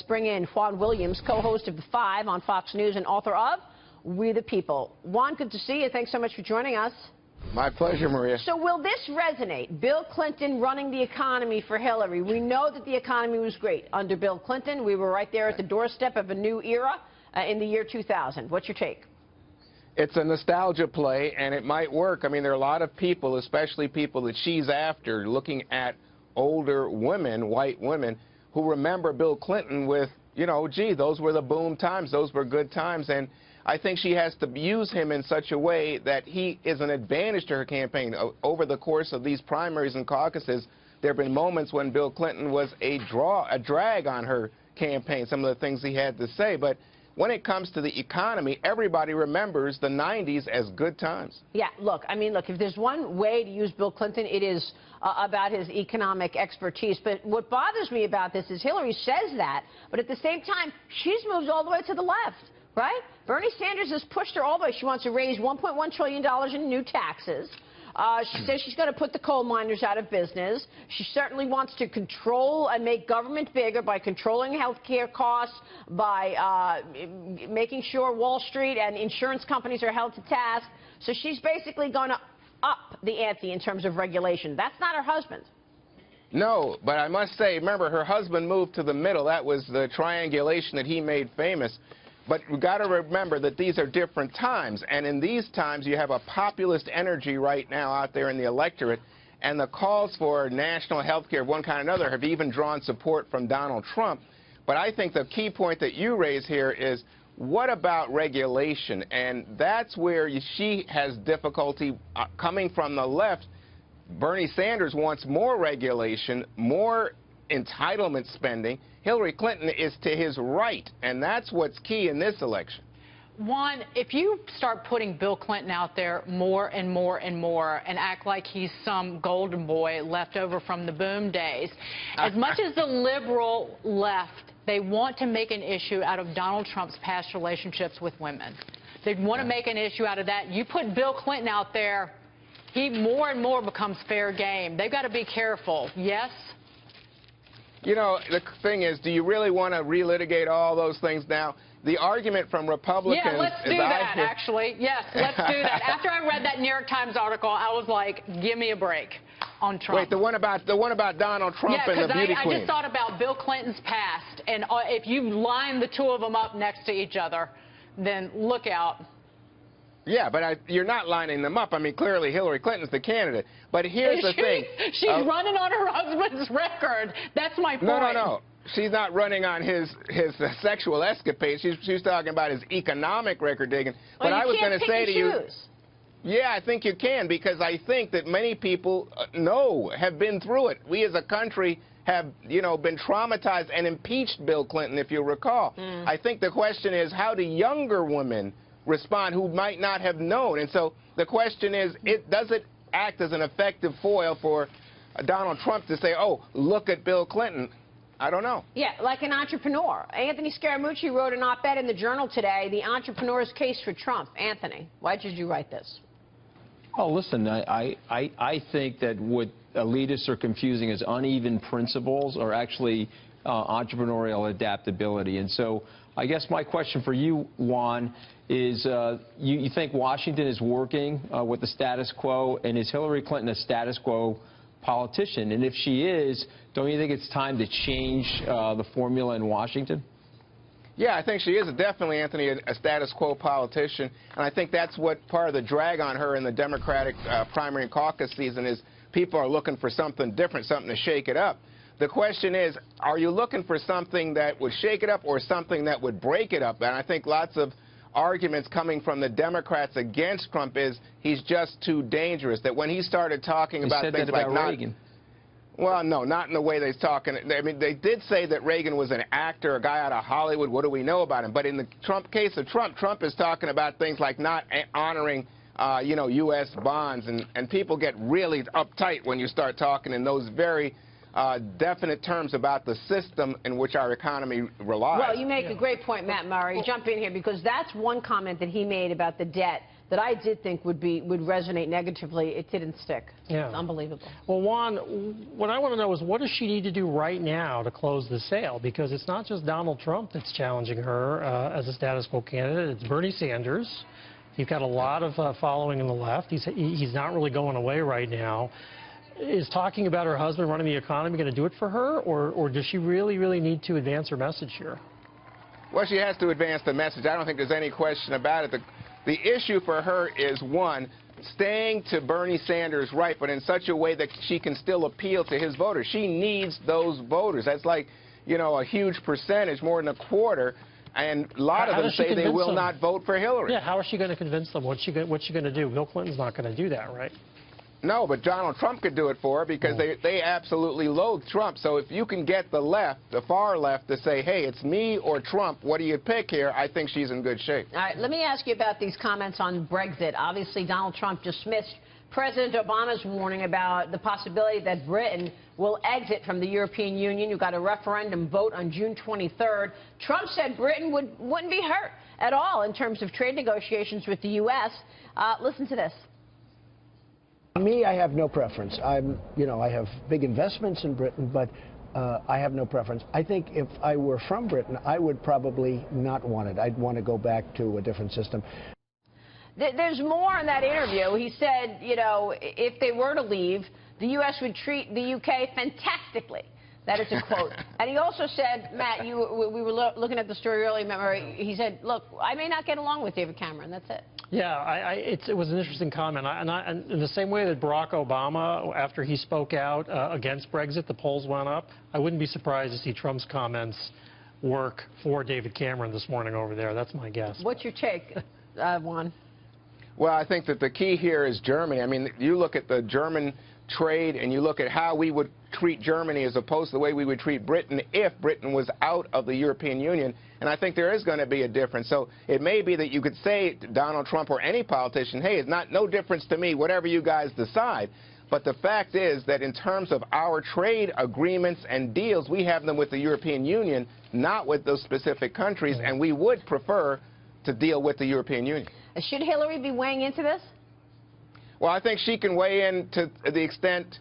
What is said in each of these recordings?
Let's bring in Juan Williams, co-host of The Five on Fox News and author of We the People. Juan, good to see you. Thanks so much for joining us. My pleasure, Maria. So will this resonate? Bill Clinton running the economy for Hillary. We know that the economy was great under Bill Clinton. We were right there at the doorstep of a new era in the year 2000. What's your take? It's a nostalgia play, and it might work. I mean, there are a lot of people, especially people that she's after, looking at older women, white women, who remember Bill Clinton with, you know, gee, those were the boom times, those were good times. And I think she has to use him in such a way that he is an advantage to her campaign. Over the course of these primaries and caucuses, there have been moments when Bill Clinton was a drag on her campaign, some of the things he had to say. But when it comes to the economy, everybody remembers the 90s as good times. Yeah, look, if there's one way to use Bill Clinton, it is about his economic expertise. But what bothers me about this is Hillary says that, but at the same time, she's moved all the way to the left. Right? Bernie Sanders has pushed her all the way. She wants to raise $1.1 trillion in new taxes. She says she's going to put the coal miners out of business. She certainly wants to control and make government bigger by controlling health care costs, by making sure Wall Street and insurance companies are held to task. So she's basically going to up the ante in terms of regulation. That's not her husband. No, but I must say, remember, her husband moved to the middle. That was the triangulation that he made famous. But we've got to remember that these are different times, and in these times you have a populist energy right now out there in the electorate, and the calls for national health care of one kind or another have even drawn support from Donald Trump. But I think the key point that you raise here is, what about regulation? And that's where she has difficulty coming from the left. Bernie Sanders wants more regulation, more entitlement spending. Hillary Clinton is to his right, and that's what's key in this election. Juan, if you start putting Bill Clinton out there more and more and more and act like he's some golden boy left over from the boom days, as much as the liberal left, they want to make an issue out of Donald Trump's past relationships with women. They want to make an issue out of that. You put Bill Clinton out there, he more and more becomes fair game. They've got to be careful. Yes? You know, the thing is, do you really want to relitigate all those things now? The argument from Republicans... Yeah, let's do that, actually. Yes, let's do that. After I read that New York Times article, I was like, give me a break on Trump. Wait, the one about Donald Trump and the beauty queen. I just thought about Bill Clinton's past, and if you line the two of them up next to each other, then look out. Yeah, but you're not lining them up. I mean, clearly Hillary Clinton's the candidate. But here's the thing. She's running on her husband's record. That's my point. No. She's not running on his sexual escapades. She's talking about his economic record digging. Well, but I was going to say to you, yeah, I think you can, because I think that many people have been through it. We as a country have, been traumatized and impeached Bill Clinton, if you recall. I think the question is, how do younger women respond who might not have known? And so the question is, does it act as an effective foil for Donald Trump to say, oh, look at Bill Clinton? I don't know. Yeah, like an entrepreneur. Anthony Scaramucci wrote an op-ed in the Journal today, The Entrepreneur's Case for Trump. Anthony, why did you write this? Oh, listen, I think that what elitists are confusing as uneven principles are actually entrepreneurial adaptability. And so I guess my question for you, Juan, is you think Washington is working with the status quo, and is Hillary Clinton a status quo politician? And if she is, don't you think it's time to change the formula in Washington? Yeah, I think she is definitely, Anthony, a status quo politician. And I think that's what part of the drag on her in the Democratic primary and caucus season is. People are looking for something different, something to shake it up. The question is, are you looking for something that would shake it up or something that would break it up? And I think lots of arguments coming from the Democrats against Trump is he's just too dangerous, that when he started talking about things like Reagan. Well, no, not in the way they're talking. I mean, they did say that Reagan was an actor, a guy out of Hollywood. What do we know about him? But in the case of Trump, Trump is talking about things like not honoring, U.S. bonds, and people get really uptight when you start talking in those very definite terms about the system in which our economy relies. Well, you make a great point, Matt Murray. Jump in here, because that's one comment that he made about the debt that I did think would resonate negatively. It didn't stick. Yeah. It's unbelievable. Well, Juan, what I want to know is, what does she need to do right now to close the sale? Because it's not just Donald Trump that's challenging her as a status quo candidate. It's Bernie Sanders. You've got a lot of following on the left. He's not really going away right now. Is talking about her husband running the economy going to do it for her, or does she really need to advance her message here? Well, she has to advance the message. I don't think there's any question about it. The issue for her is, one, staying to Bernie Sanders' right, but in such a way that she can still appeal to his voters. She needs those voters. That's like, you know, a huge percentage, more than a quarter. And a lot of them say they will not vote for Hillary. Yeah, how is she going to convince them? What's she going to do? Bill Clinton's not going to do that, right? No, but Donald Trump could do it for her, because they absolutely loathe Trump. So if you can get the left, the far left, to say, hey, it's me or Trump, what do you pick here? I think she's in good shape. All right, let me ask you about these comments on Brexit. Obviously, Donald Trump dismissed President Obama's warning about the possibility that Britain will exit from the European Union. You've got a referendum vote on June 23rd. Trump said Britain wouldn't be hurt at all in terms of trade negotiations with the U.S. Listen to this. Me, I have no preference. I have big investments in Britain, but I have no preference. I think if I were from Britain, I would probably not want it. I'd want to go back to a different system. There's more in that interview. He said, you know, if they were to leave, the U.S. would treat the U.K. fantastically. That is a quote. And he also said, Matt, we were looking at the story earlier, remember, he said, look, I may not get along with David Cameron. That's it. Yeah, it was an interesting comment. And in the same way that Barack Obama, after he spoke out against Brexit, the polls went up, I wouldn't be surprised to see Trump's comments work for David Cameron this morning over there. That's my guess. What's your take, Juan? Well, I think that the key here is Germany. I mean, you look at the German trade and you look at how we would treat Germany as opposed to the way we would treat Britain if Britain was out of the European Union. And I think there is going to be a difference. So it may be that you could say to Donald Trump or any politician, hey, it's no difference to me, whatever you guys decide. But the fact is that in terms of our trade agreements and deals, we have them with the European Union, not with those specific countries, and we would prefer to deal with the European Union. Should Hillary be weighing into this? Well, I think she can weigh in to the extent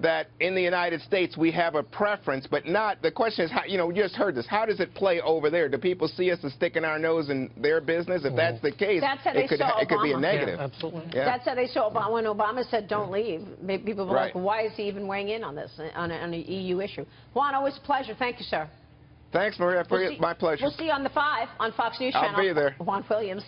that in the United States we have a preference, but not, the question is, how, you know, you just heard this, how does it play over there? Do people see us as sticking our nose in their business? If that's the case, it could be a negative. Yeah, absolutely. Yeah. That's how they saw Obama. When Obama said don't leave, people were like, well, why is he even weighing in on this, on an EU issue? Juan, always a pleasure. Thank you, sir. Thanks, Maria. My pleasure. We'll see you on the 5 on Fox News Channel. I'll be there. Juan Williams.